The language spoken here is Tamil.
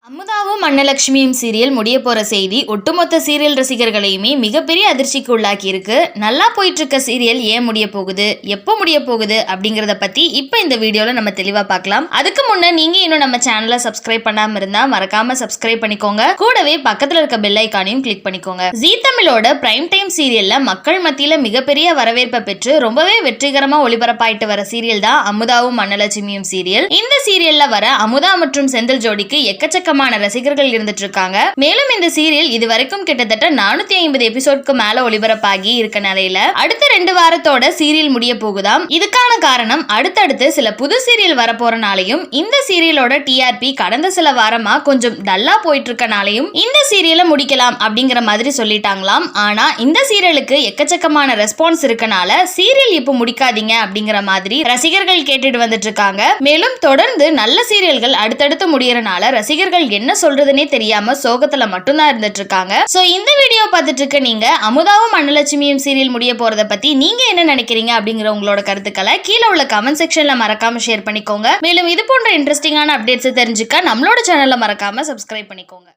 அமுதாவும் அன்னலட்சுமியும் சீரியல் முடிய போற செய்தி ஒட்டுமொத்த சீரியல் ரசிகர்களையுமே மிகப்பெரிய அதிர்ச்சிக்கு உள்ளாக்கி இருக்கு. நல்லா போயிட்டு இருக்க சீரியல் ஏன் முடிய போகுது, எப்போ முடிய போகுது அப்படிங்கறத பத்தி இப்ப இந்த வீடியோல நம்ம தெளிவா பார்க்கலாம். அதுக்கு முன்ன நீங்க இன்னும் நம்ம சேனலை சப்ஸ்கிரைப் பண்ணாம இருந்தா மறக்காம சப்ஸ்கிரைப் பண்ணிக்கோங்க. கூடவே பக்கத்துல இருக்க பெல் ஐக்கானையும் கிளிக் பண்ணிக்கோங்க. ஜீ தமிழோட பிரைம் டைம் சீரியல்ல மக்கள் மத்தியில மிகப்பெரிய வரவேற்பை பெற்று ரொம்பவே வெற்றிகரமா ஒளிபரப்பாயிட்டு வர சீரியல் தான் அமுதாவும் அன்னலட்சுமியும் சீரியல். இந்த சீரியல்ல வர அமுதா மற்றும் செந்தில் ஜோடிக்கு எக்கச்சக்க ரசிகர்கள் இருந்துட்டு இருக்காங்க. மேலும் இந்த சீரியல் இதுவரைக்கும் கிட்டத்தட்ட 450 எபிசோட்க்கு மேல ஒளிபரப்பாகி இருக்க நிலையில அடுத்த 2 வாரத்தோட சீரியல் முடிய போகுதாம். இதுக்கான காரணம் அடுத்தடுத்து சில புது சீரியல் வரப்போறனாலையும் இந்த சீரியலோட டிஆர்பி கடந்த சில வாரமா கொஞ்சம் டல்லா போயிட்டு இருக்கனாலையும் இந்த சீரியலை முடிக்கலாம் அப்படிங்கிற மாதிரி சொல்லிட்டாங்களாம். ஆனா இந்த சீரியலுக்கு எக்கச்சக்கமான ரெஸ்பான்ஸ் இருக்கனால சீரியல் இப்ப முடிக்காதீங்க அப்படிங்கிற மாதிரி ரசிகர்கள் கேட்டுட்டு வந்துட்டு இருக்காங்க. மேலும் தொடர்ந்து நல்ல சீரியல்கள் அடுத்தடுத்து முடியறனால ரசிகர்கள் என்ன சொல்றதுன்னே தெரியாம சோகத்துல மட்டும்தான் இருந்துட்டு இருக்காங்க. சோ இந்த வீடியோ பார்த்துட்டு இருக்க நீங்க அமுதாவும் அன்னலட்சுமியும் சீரியல் முடிய போறத பத்தி நீங்க என்ன நினைக்கிறீங்க அப்படிங்கிற உங்களோட கருத்துக்களை கீழே உள்ள கமெண்ட் செக்ஷன்ல மறக்காம ஷேர் பண்ணிக்கோங்க. மேலும் இது போன்ற இன்ட்ரெஸ்டிங்கான அப்டேட்ஸ் தெரிஞ்சுக்க நம்மளோட சேனலை மறக்காம சப்ஸ்கிரைப் பண்ணிக்கோங்க.